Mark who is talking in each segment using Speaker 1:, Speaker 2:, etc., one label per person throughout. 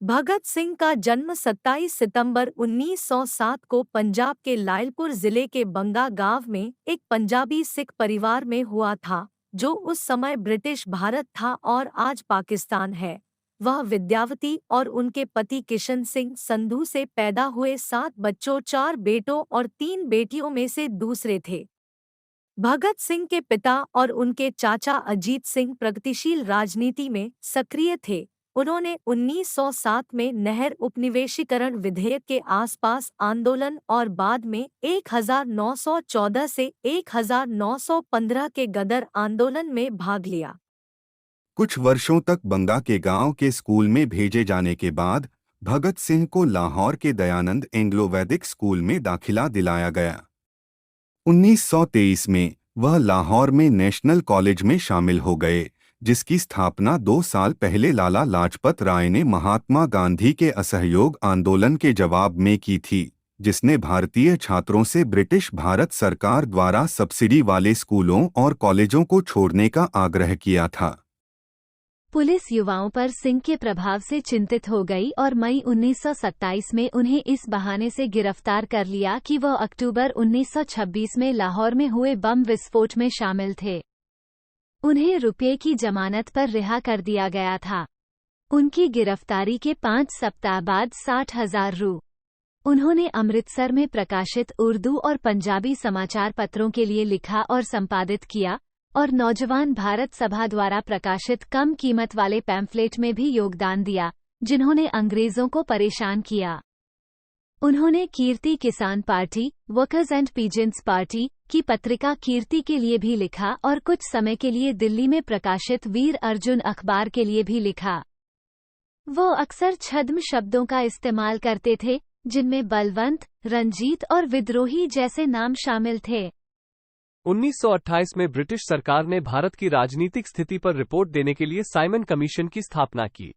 Speaker 1: भगत सिंह का जन्म 27 सितंबर 1907 को पंजाब के लायलपुर जिले के बंगा गांव में एक पंजाबी सिख परिवार में हुआ था, जो उस समय ब्रिटिश भारत था और आज पाकिस्तान है। वह विद्यावती और उनके पति किशन सिंह संधू से पैदा हुए 7 बच्चों, 4 बेटों और 3 बेटियों में से दूसरे थे। भगत सिंह के पिता और उनके चाचा अजीत सिंह प्रगतिशील राजनीति में सक्रिय थे। उन्होंने 1907 में नहर उपनिवेशीकरण विधेयक के आसपास आंदोलन और बाद में 1914 से 1915 के गदर आंदोलन में भाग लिया।
Speaker 2: कुछ वर्षों तक बंगा के गांव के स्कूल में भेजे जाने के बाद भगत सिंह को लाहौर के दयानंद एंग्लो वैदिक स्कूल में दाखिला दिलाया गया। 1923 में वह लाहौर में नेशनल कॉलेज में शामिल हो गए, जिसकी स्थापना 2 साल पहले लाला लाजपत राय ने महात्मा गांधी के असहयोग आंदोलन के जवाब में की थी, जिसने भारतीय छात्रों से ब्रिटिश भारत सरकार द्वारा सब्सिडी वाले स्कूलों और कॉलेजों को छोड़ने का आग्रह किया था।
Speaker 3: पुलिस युवाओं पर सिंह के प्रभाव से चिंतित हो गई और मई 1927 में उन्हें इस बहाने से गिरफ्तार कर लिया कि वह अक्टूबर 1926 में लाहौर में हुए बम विस्फोट में शामिल थे। उन्हें रुपये की जमानत पर रिहा कर दिया गया था। उनकी गिरफ्तारी के 5 सप्ताह बाद 60,000 रु उन्होंने अमृतसर में प्रकाशित उर्दू और पंजाबी समाचार पत्रों के लिए लिखा और संपादित किया, और नौजवान भारत सभा द्वारा प्रकाशित कम कीमत वाले पैम्फलेट में भी योगदान दिया, जिन्होंने अंग्रेजों को परेशान किया। उन्होंने कीर्ति किसान party, workers and peasants party की पत्रिका कीर्ति के लिए भी लिखा और कुछ समय के लिए दिल्ली में प्रकाशित वीर अर्जुन अखबार के लिए भी लिखा। वो अक्सर छद्म शब्दों का इस्तेमाल करते थे, जिनमें बलवंत, रंजीत और विद्रोही जैसे नाम शामिल थे।
Speaker 4: 1928 में ब्रिटिश सरकार ने भारत की राजनीतिक स्थिति पर रिपोर्ट देने के लिए साइमन कमीशन की स्थापना की।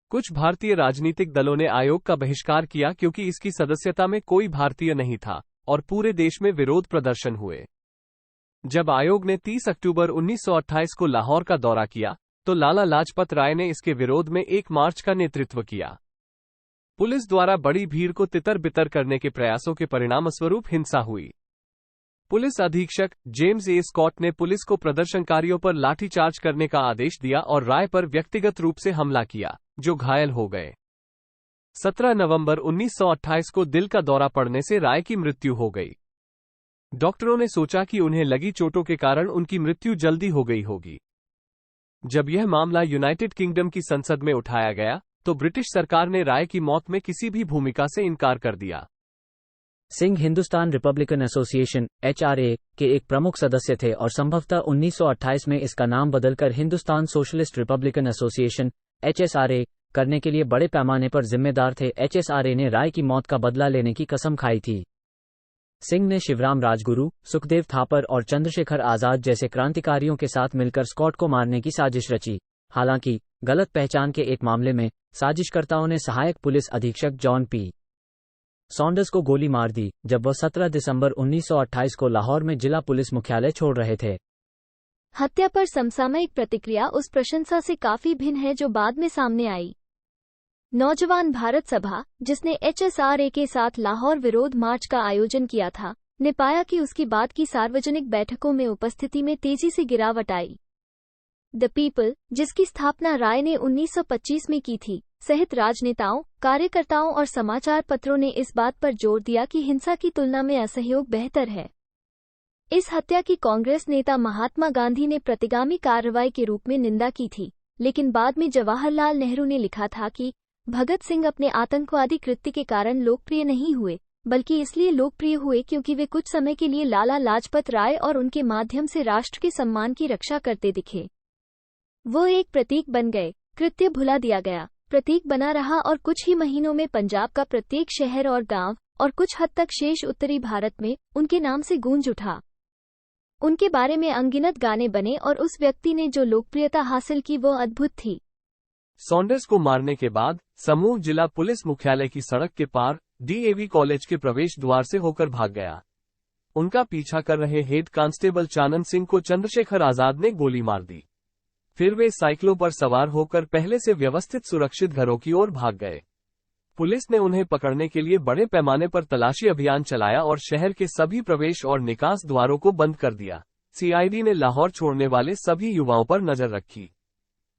Speaker 4: कुछ भारतीय राजनीतिक दलों ने आयोग का बहिष्कार किया क्योंकि इसकी सदस्यता में कोई भारतीय नहीं था, और पूरे देश में विरोध प्रदर्शन हुए। जब आयोग ने 30 अक्टूबर 1928 को लाहौर का दौरा किया, तो लाला लाजपत राय ने इसके विरोध में एक मार्च का नेतृत्व किया। पुलिस द्वारा बड़ी भीड़ को तितर-बितर करने के प्रयासों के परिणामस्वरूप हिंसा हुई। पुलिस अधीक्षक जेम्स ए स्कॉट ने पुलिस को प्रदर्शनकारियों पर लाठीचार्ज करने का आदेश दिया और राय पर व्यक्तिगत रूप से हमला किया, जो घायल हो गए। 17 नवंबर 1928 को दिल का दौरा पड़ने से राय की मृत्यु हो गई। डॉक्टरों ने सोचा कि उन्हें लगी चोटों के कारण उनकी मृत्यु जल्दी हो गई होगी। जब यह मामला यूनाइटेड किंगडम की संसद में उठाया गया, तो ब्रिटिश सरकार ने राय की मौत में किसी भी भूमिका से इनकार कर दिया।
Speaker 5: Singh Hindustan Republican association (HRA) के एक प्रमुख सदस्य थे और संभवतः 1928 में इसका नाम बदलकर Hindustan socialist Republican association (HSRA) करने के लिए बड़े पैमाने पर जिम्मेदार थे। HSRA ने राय की मौत का बदला लेने की कसम खाई थी। सिंह ने शिवराम राजगुरु, सुखदेव थापर और चंद्रशेखर आजाद जैसे क्रांतिकारियों के साथ मिलकर स्कॉट को मारने की साजिश रची। हालांकि गलत पहचान के एक मामले में साजिशकर्ताओं ने सहायक पुलिस अधीक्षक जॉन पी. सॉन्डर्स को गोली मार दी, जब वह 17 दिसंबर 1928 को लाहौर में जिला पुलिस मुख्यालय छोड़ रहे थे।
Speaker 3: हत्या पर समसामयिक प्रतिक्रिया उस प्रशंसा से काफी भिन्न है जो बाद में सामने आई। नौजवान भारत सभा, जिसने HSRA के साथ लाहौर विरोध मार्च का आयोजन किया था, ने पाया कि उसकी बाद की सार्वजनिक बैठकों में उपस्थिति में तेजी से गिरावट आई। द पीपल, जिसकी स्थापना राय ने 1925 में की थी, सहित राजनेताओं, कार्यकर्ताओं और समाचार पत्रों ने इस बात पर जोर दिया कि हिंसा की तुलना में असहयोग बेहतर है। इस हत्या की कांग्रेस नेता महात्मा गांधी ने प्रतिगामी कार्रवाई के रूप में निंदा की थी, लेकिन बाद में जवाहरलाल नेहरू ने लिखा था कि भगत सिंह अपने आतंकवादी कृत्य के कारण लोकप्रिय नहीं हुए, बल्कि इसलिए लोकप्रिय हुए क्योंकि वे कुछ समय के लिए लाला लाजपत राय और उनके माध्यम से राष्ट्र के सम्मान की रक्षा करते दिखे। वो एक प्रतीक बन गए, कृत्य भुला दिया गया, प्रतीक बना रहा और कुछ ही महीनों में पंजाब का प्रत्येक शहर और गांव और कुछ हद तक शेष उत्तरी भारत में उनके नाम से गूंज उठा। उनके बारे में अनगिनत गाने बने और उस व्यक्ति ने जो लोकप्रियता हासिल की वो अद्भुत थी।
Speaker 4: सॉन्डर्स को मारने के बाद समूह जिला पुलिस मुख्यालय की सड़क के पार DAV कॉलेज के प्रवेश द्वार से होकर भाग गया। उनका पीछा कर रहे हेड कांस्टेबल चानन सिंह को चंद्रशेखर आजाद ने गोली मार दी। फिर वे साइकिलों पर सवार होकर पहले से व्यवस्थित सुरक्षित घरों की ओर भाग गए। पुलिस ने उन्हें पकड़ने के लिए बड़े पैमाने पर तलाशी अभियान चलाया और शहर के सभी प्रवेश और निकास द्वारों को बंद कर दिया। सीआईडी ने लाहौर छोड़ने वाले सभी युवाओं पर नजर रखी।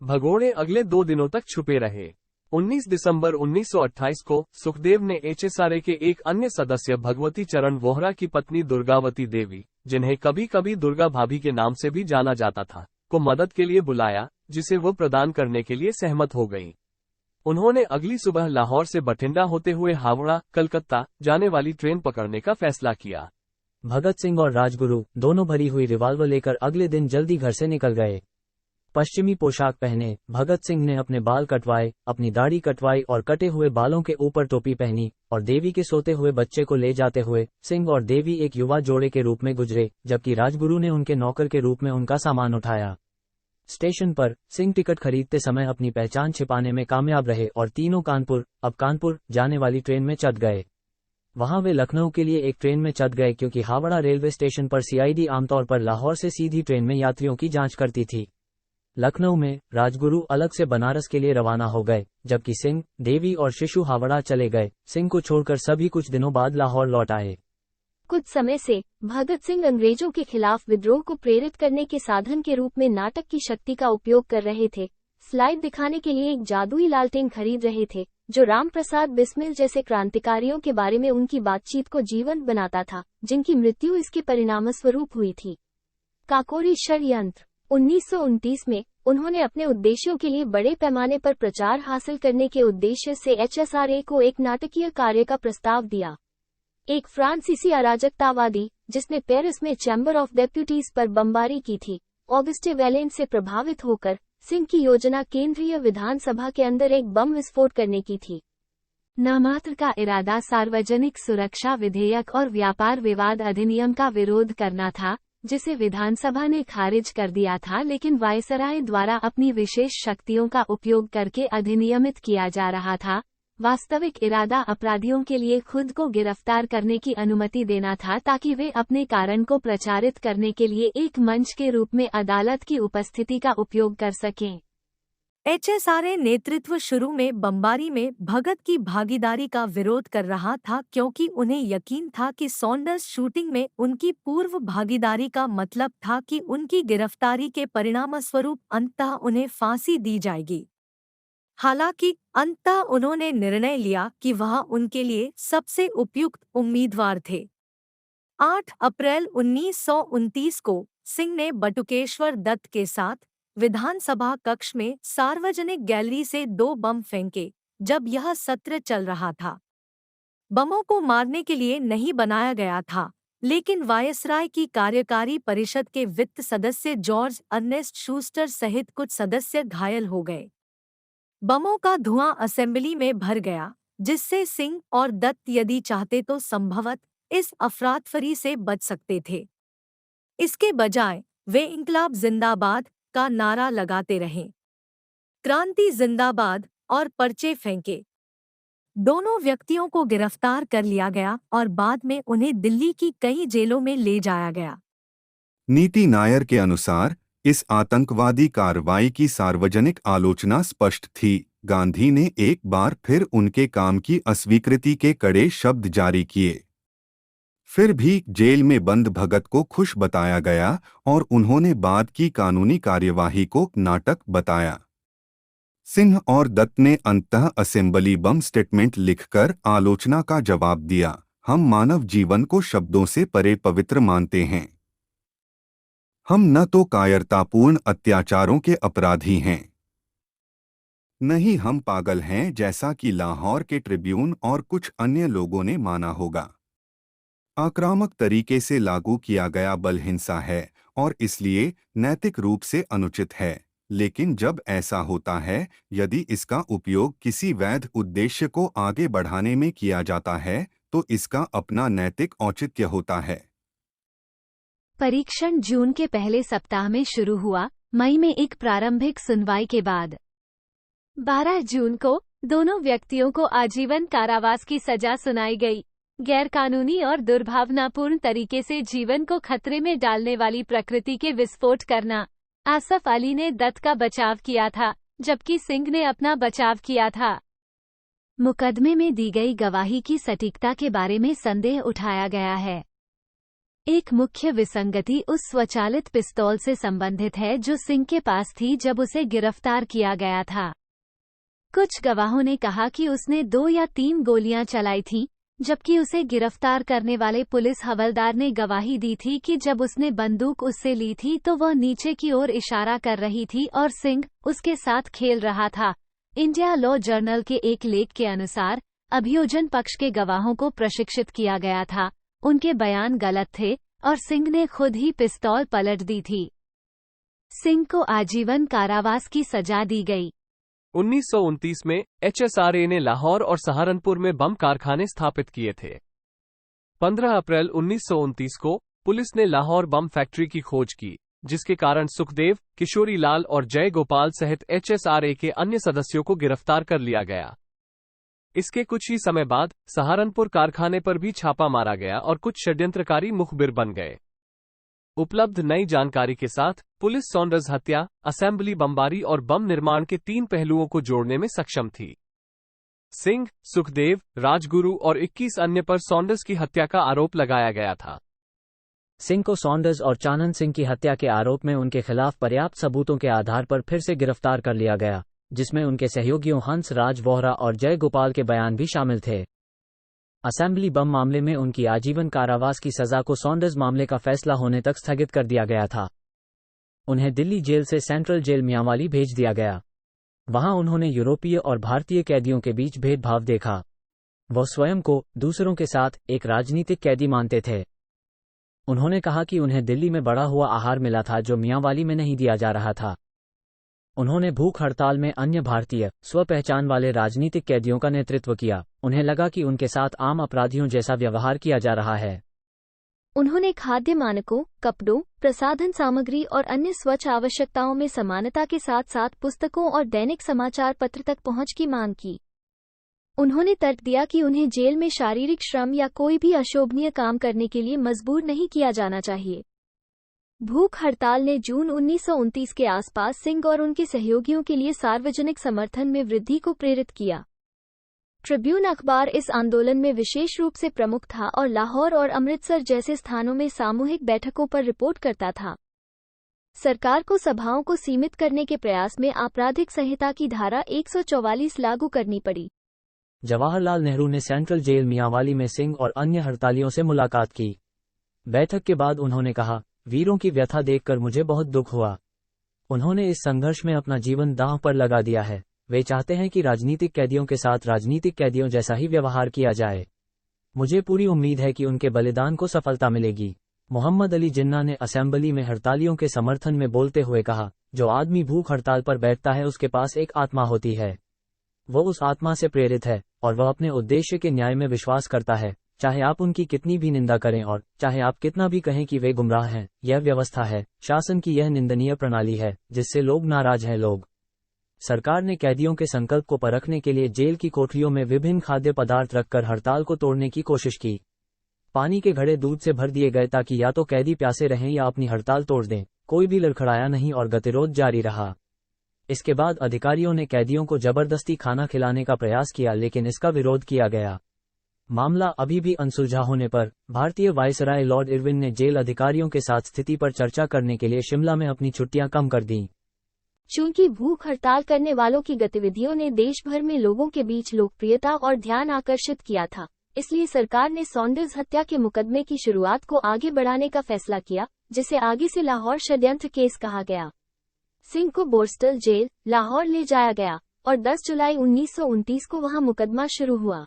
Speaker 4: भगोड़े अगले 2 दिनों तक छुपे रहे। 19 दिसंबर 1928 को सुखदेव ने एचएसआरए के एक अन्य सदस्य भगवती चरण वोहरा की पत्नी दुर्गावती देवी, जिन्हें कभी कभी दुर्गा भाभी के नाम से भी जाना जाता था, को मदद के लिए बुलाया, जिसे वो प्रदान करने के लिए सहमत हो गई। उन्होंने अगली सुबह लाहौर से बठिंडा होते हुए हावड़ा, कलकत्ता जाने वाली ट्रेन पकड़ने का फैसला किया।
Speaker 5: भगत सिंह और राजगुरु दोनों भरी हुई रिवॉल्वर लेकर अगले दिन जल्दी घर से निकल गए। पश्चिमी पोशाक पहने भगत सिंह ने अपने बाल कटवाए, अपनी दाढ़ी कटवाई और कटे हुए बालों के ऊपर टोपी पहनी और देवी के सोते हुए बच्चे को ले जाते हुए सिंह और देवी एक युवा जोड़े के रूप में गुजरे, जबकि राजगुरु ने उनके नौकर के रूप में उनका सामान उठाया। स्टेशन पर सिंह टिकट खरीदते समय अपनी पहचान छिपाने में कामयाब रहे और तीनों कानपुर जाने वाली ट्रेन में चढ़ गए। वहां वे लखनऊ के लिए एक ट्रेन में चढ़ गए, क्योंकि हावड़ा रेलवे स्टेशन पर सीआईडी आमतौर पर लाहौर से सीधी ट्रेन में यात्रियों की जांच करती थी। लखनऊ में राजगुरु अलग से बनारस के लिए रवाना हो गए, जबकि सिंह, देवी और शिशु हावड़ा चले गए। सिंह को छोड़कर सभी कुछ दिनों बाद लाहौर लौट आए।
Speaker 3: कुछ समय से भगत सिंह अंग्रेजों के खिलाफ विद्रोह को प्रेरित करने के साधन के रूप में नाटक की शक्ति का उपयोग कर रहे थे। स्लाइड दिखाने के लिए एक जादुई लालटेन खरीद रहे थे, जो राम प्रसाद बिस्मिल जैसे क्रांतिकारियों के बारे में उनकी बातचीत को जीवंत बनाता था, जिनकी मृत्यु इसके परिणामस्वरूप हुई थी। काकोरी षड्यंत्र। 1929 में उन्होंने अपने उद्देश्यों के लिए बड़े पैमाने पर प्रचार हासिल करने के उद्देश्य से एचएसआरए को एक नाटकीय कार्य का प्रस्ताव दिया। एक फ्रांसीसी अराजकतावादी, जिसने पेरिस में चैम्बर ऑफ डेप्यूटीज पर बमबारी की थी, ऑगस्टे वैलेन से प्रभावित होकर सिंह की योजना केंद्रीय विधानसभा के अंदर एक बम विस्फोट करने की थी। नामात्र का इरादा सार्वजनिक सुरक्षा विधेयक और व्यापार विवाद अधिनियम का विरोध करना था, जिसे विधानसभा ने खारिज कर दिया था, लेकिन वायसराय द्वारा अपनी विशेष शक्तियों का उपयोग करके अधिनियमित किया जा रहा था। वास्तविक इरादा अपराधियों के लिए खुद को गिरफ्तार करने की अनुमति देना था, ताकि वे अपने कारण को प्रचारित करने के लिए एक मंच के रूप में अदालत की उपस्थिति का उपयोग कर सकें।
Speaker 1: एचएसआरए नेतृत्व शुरू में बमबारी में भगत की भागीदारी का विरोध कर रहा था, क्योंकि उन्हें यकीन था कि सॉन्डर्स शूटिंग में उनकी पूर्व भागीदारी का मतलब था कि उनकी गिरफ्तारी के परिणामस्वरूप अंततः उन्हें फांसी दी जाएगी। हालांकि अंततः उन्होंने निर्णय लिया कि वह उनके लिए सबसे उपयुक्त उम्मीदवार थे। 8 अप्रैल 1929 को सिंह ने बटुकेश्वर दत्त के साथ विधानसभा कक्ष में सार्वजनिक गैलरी से 2 बम फेंके, जब यह सत्र चल रहा था। बमों को मारने के लिए नहीं बनाया गया था, लेकिन वायसराय की कार्यकारी परिषद के वित्त सदस्य जॉर्ज अर्नेस्ट शूस्टर सहित कुछ सदस्य घायल हो गए। बमों का धुआं असेंबली में भर गया, जिससे सिंह और दत्त यदि चाहते तो संभवतः इस अफरातफरी से बच सकते थे। इसके बजाय वे इंकलाब जिंदाबाद का नारा लगाते रहे, क्रांति जिंदाबाद, और पर्चे फेंके। दोनों व्यक्तियों को गिरफ्तार कर लिया गया और बाद में उन्हें दिल्ली की कई जेलों में ले जाया गया।
Speaker 2: नीति नायर के अनुसार इस आतंकवादी कार्रवाई की सार्वजनिक आलोचना स्पष्ट थी। गांधी ने एक बार फिर उनके काम की अस्वीकृति के कड़े शब्द जारी किए। फिर भी जेल में बंद भगत को खुश बताया गया और उन्होंने बाद की कानूनी कार्यवाही को नाटक बताया। सिंह और दत्त ने अंततः असेंबली बम स्टेटमेंट लिखकर आलोचना का जवाब दिया। हम मानव जीवन को शब्दों से परे पवित्र मानते हैं। हम न तो कायरतापूर्ण अत्याचारों के अपराधी हैं, नहीं हम पागल हैं, जैसा कि लाहौर के ट्रिब्यून और कुछ अन्य लोगों ने माना होगा। आक्रामक तरीके से लागू किया गया बल हिंसा है और इसलिए नैतिक रूप से अनुचित है, लेकिन जब ऐसा होता है, यदि इसका उपयोग किसी वैध उद्देश्य को आगे बढ़ाने में किया जाता है, तो इसका अपना नैतिक औचित्य होता है।
Speaker 3: परीक्षण जून के पहले सप्ताह में शुरू हुआ। मई में एक प्रारंभिक सुनवाई के बाद 12 जून को दोनों व्यक्तियों को आजीवन कारावास की सजा सुनाई गई। गैरकानूनी और दुर्भावनापूर्ण तरीके से जीवन को खतरे में डालने वाली प्रकृति के विस्फोट करना, आसफ अली ने दत्त का बचाव किया था, जबकि सिंह ने अपना बचाव किया था। मुकदमे में दी गई गवाही की सटीकता के बारे में संदेह उठाया गया है। एक मुख्य विसंगति उस स्वचालित पिस्तौल से संबंधित है जो सिंह के पास थी जब उसे गिरफ्तार किया गया था। कुछ गवाहों ने कहा कि उसने 2 या 3 गोलियां चलाई थीं, जबकि उसे गिरफ्तार करने वाले पुलिस हवलदार ने गवाही दी थी कि जब उसने बंदूक उससे ली थी तो वह नीचे की ओर इशारा कर रही थी और सिंह उसके साथ खेल रहा था। इंडिया लॉ जर्नल के एक लेख के अनुसार अभियोजन पक्ष के गवाहों को प्रशिक्षित किया गया था, उनके बयान गलत थे और सिंह ने खुद ही पिस्तौल पलट दी थी। सिंह को आजीवन कारावास की सजा दी गई।
Speaker 4: 1929 में HSRA ने लाहौर और सहारनपुर में बम कारखाने स्थापित किए थे। 15 अप्रैल 1929 को पुलिस ने लाहौर बम फैक्ट्री की खोज की, जिसके कारण सुखदेव, किशोरी लाल और जय गोपाल सहित HSRA के अन्य सदस्यों को गिरफ्तार कर लिया गया। इसके कुछ ही समय बाद सहारनपुर कारखाने पर भी छापा मारा गया और कुछ षड्यंत्रकारी मुखबिर बन गए। उपलब्ध नई जानकारी के साथ पुलिस सॉन्डर्स हत्या, असेंबली बमबारी और बम निर्माण के 3 पहलुओं को जोड़ने में सक्षम थी। सिंह, सुखदेव, राजगुरु और 21 अन्य पर सॉन्डर्स की हत्या का आरोप लगाया गया था।
Speaker 5: सिंह को सॉन्डर्स और चानन सिंह की हत्या के आरोप में उनके खिलाफ पर्याप्त सबूतों के आधार पर फिर से गिरफ्तार कर लिया गया, जिसमें उनके सहयोगियों हंस राज वोहरा और जय गोपाल के बयान भी शामिल थे। असेंबली बम मामले में उनकी आजीवन कारावास की सजा को सॉन्डर्स मामले का फैसला होने तक स्थगित कर दिया गया था। उन्हें दिल्ली जेल से सेंट्रल जेल मियांवाली भेज दिया गया। वहां उन्होंने यूरोपीय और भारतीय कैदियों के बीच भेदभाव देखा। वह स्वयं को दूसरों के साथ एक राजनीतिक कैदी मानते थे। उन्होंने कहा कि उन्हें दिल्ली में बढ़ा हुआ आहार मिला था जो मियांवाली में नहीं दिया जा रहा था। उन्होंने भूख हड़ताल में अन्य भारतीय स्वपहचान वाले राजनीतिक कैदियों का नेतृत्व किया। उन्हें लगा कि उनके साथ आम अपराधियों जैसा व्यवहार किया जा रहा है।
Speaker 3: उन्होंने खाद्य मानकों, कपड़ों, प्रसाधन सामग्री और अन्य स्वच्छ आवश्यकताओं में समानता के साथ साथ पुस्तकों और दैनिक समाचार पत्र तक पहुंच की मांग की। उन्होंने तर्क दिया कि उन्हें जेल में शारीरिक श्रम या कोई भी अशोभनीय काम करने के लिए मजबूर नहीं किया जाना चाहिए। भूख हड़ताल ने जून 1929 के आसपास सिंह और उनके सहयोगियों के लिए सार्वजनिक समर्थन में वृद्धि को प्रेरित किया। ट्रिब्यून अखबार इस आंदोलन में विशेष रूप से प्रमुख था और लाहौर और अमृतसर जैसे स्थानों में सामूहिक बैठकों पर रिपोर्ट करता था। सरकार को सभाओं को सीमित करने के प्रयास में आपराधिक संहिता की धारा 144 लागू करनी पड़ी।
Speaker 5: जवाहरलाल नेहरू ने सेंट्रल जेल मियांवाली में सिंह और अन्य हड़तालियों से मुलाकात की। बैठक के बाद उन्होंने कहा, वीरों की व्यथा देखकर मुझे बहुत दुख हुआ। उन्होंने इस संघर्ष में अपना जीवन दांव पर लगा दिया है। वे चाहते हैं कि राजनीतिक कैदियों के साथ राजनीतिक कैदियों जैसा ही व्यवहार किया जाए। मुझे पूरी उम्मीद है कि उनके बलिदान को सफलता मिलेगी। मोहम्मद अली जिन्ना ने असेंबली में हड़तालियों के समर्थन में बोलते हुए कहा, जो आदमी भूख हड़ताल पर बैठता है उसके पास एक आत्मा होती है। वो उस आत्मा से प्रेरित है और वह अपने उद्देश्य के न्याय में विश्वास करता है, चाहे आप उनकी कितनी भी निंदा करें और चाहे आप कितना भी कहें कि वे गुमराह हैं। यह व्यवस्था है, शासन की यह निंदनीय प्रणाली है जिससे लोग नाराज हैं। लोग सरकार ने कैदियों के संकल्प को परखने के लिए जेल की कोठरियों में विभिन्न खाद्य पदार्थ रखकर हड़ताल को तोड़ने की कोशिश की। पानी के घड़े दूध से भर दिए गए ताकि या तो कैदी प्यासे रहें या अपनी हड़ताल तोड़ दें। कोई भी लड़खड़ाया नहीं और गतिरोध जारी रहा। इसके बाद अधिकारियों ने कैदियों को जबरदस्ती खाना खिलाने का प्रयास किया, लेकिन इसका विरोध किया गया। मामला अभी भी अनसुलझा होने पर भारतीय वायसराय लॉर्ड इरविन ने जेल अधिकारियों के साथ स्थिति पर चर्चा करने के लिए शिमला में अपनी छुट्टियां कम कर दीं।
Speaker 3: चूंकि भूख हड़ताल करने वालों की गतिविधियों ने देश भर में लोगों के बीच लोकप्रियता और ध्यान आकर्षित किया था, इसलिए सरकार ने सॉन्डर्स हत्या के मुकदमे की शुरुआत को आगे बढ़ाने का फैसला किया, जिसे आगे से लाहौर षड्यंत्र केस कहा गया। सिंह को बोर्स्टल जेल, लाहौर ले जाया गया और 10 जुलाई 1929 को वहां मुकदमा शुरू हुआ।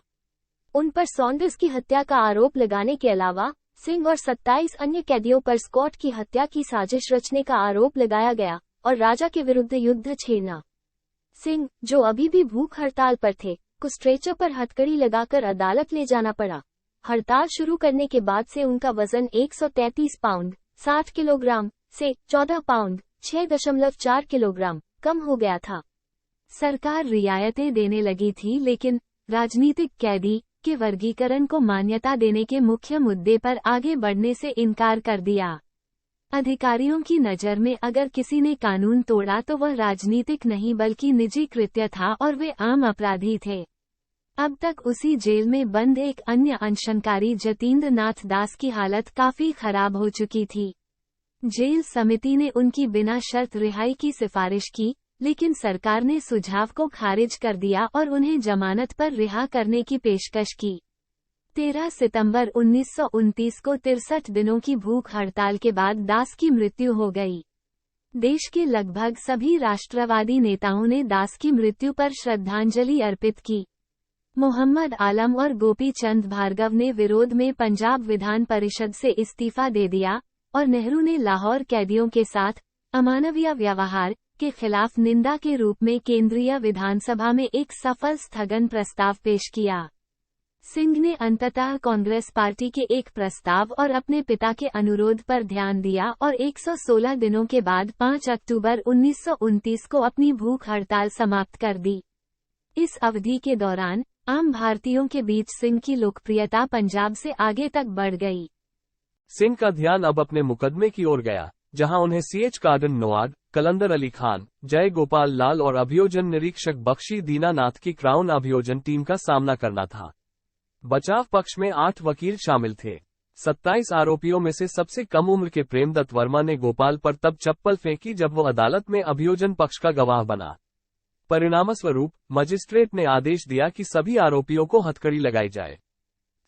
Speaker 3: उन पर सॉन्डर्स की हत्या का आरोप लगाने के अलावा सिंह और 27 अन्य कैदियों पर स्कॉट की हत्या की साजिश रचने का आरोप लगाया गया और राजा के विरुद्ध युद्ध छेड़ना। सिंह, जो अभी भी भूख हड़ताल पर थे, को स्ट्रेचर पर हथकड़ी लगाकर अदालत ले जाना पड़ा। हड़ताल शुरू करने के बाद से उनका वजन 133 पाउंड 60 किलोग्राम से 14 पाउंड 6.4 किलोग्राम कम हो गया था। सरकार रियायतें देने लगी थी, लेकिन राजनीतिक कैदी के वर्गीकरण को मान्यता देने के मुख्य मुद्दे पर आगे बढ़ने से इनकार कर दिया।
Speaker 6: अधिकारियों की नज़र में अगर किसी ने कानून तोड़ा तो वह राजनीतिक नहीं बल्कि निजी कृत्य था और वे आम अपराधी थे। अब तक उसी जेल में बंद एक अन्य अनशनकारी जतींद्र नाथ दास की हालत काफी खराब हो चुकी थी। जेल समिति ने उनकी बिना शर्त रिहाई की सिफारिश की, लेकिन सरकार ने सुझाव को खारिज कर दिया और उन्हें जमानत पर रिहा करने की पेशकश की। 13 सितंबर 1929 को 63 दिनों की भूख हड़ताल के बाद दास की मृत्यु हो गई। देश के लगभग सभी राष्ट्रवादी नेताओं ने दास की मृत्यु पर श्रद्धांजलि अर्पित की। मोहम्मद आलम और गोपी चंद भार्गव ने विरोध में पंजाब विधान परिषद से इस्तीफा दे दिया और नेहरू ने लाहौर कैदियों के साथ अमानवीय व्यवहार के खिलाफ निंदा के रूप में केंद्रीय विधानसभा में एक सफल स्थगन प्रस्ताव पेश किया। सिंह ने अंततः कांग्रेस पार्टी के एक प्रस्ताव और अपने पिता के अनुरोध पर ध्यान दिया और 116 दिनों के बाद 5 अक्टूबर 1929 को अपनी भूख हड़ताल समाप्त कर दी। इस अवधि के दौरान आम भारतीयों के बीच सिंह की लोकप्रियता पंजाब से आगे तक बढ़ गई।
Speaker 4: सिंह का ध्यान अब अपने मुकदमे की ओर गया, जहां उन्हें सीएच कार्डन नोआड, कलंदर अली खान, जय गोपाल लाल और अभियोजन निरीक्षक बख्शी दीनानाथ की क्राउन अभियोजन टीम का सामना करना था। बचाव पक्ष में 8 वकील शामिल थे। 27 आरोपियों में से सबसे कम उम्र के प्रेमदत्त वर्मा ने गोपाल पर तब चप्पल फेंकी जब वो अदालत में अभियोजन पक्ष का गवाह बना। परिणामस्वरूप मजिस्ट्रेट ने आदेश दिया कि सभी आरोपियों को हथकड़ी लगाई जाए।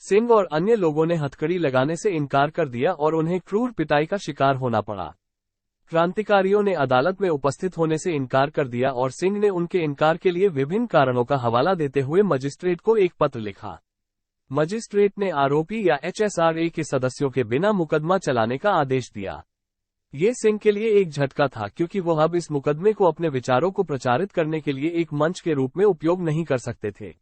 Speaker 4: सिंह और अन्य लोगों ने हथकड़ी लगाने से इनकार कर दिया और उन्हें क्रूर पिटाई का शिकार होना पड़ा। क्रांतिकारियों ने अदालत में उपस्थित होने से इनकार कर दिया और सिंह ने उनके इनकार के लिए विभिन्न कारणों का हवाला देते हुए मजिस्ट्रेट को एक पत्र लिखा। मजिस्ट्रेट ने आरोपी या HSRA के सदस्यों के बिना मुकदमा चलाने का आदेश दिया। ये सिंह के लिए एक झटका था, क्योंकि वो अब इस मुकदमे को अपने विचारों को प्रचारित करने के लिए एक मंच के रूप में उपयोग नहीं कर सकते थे।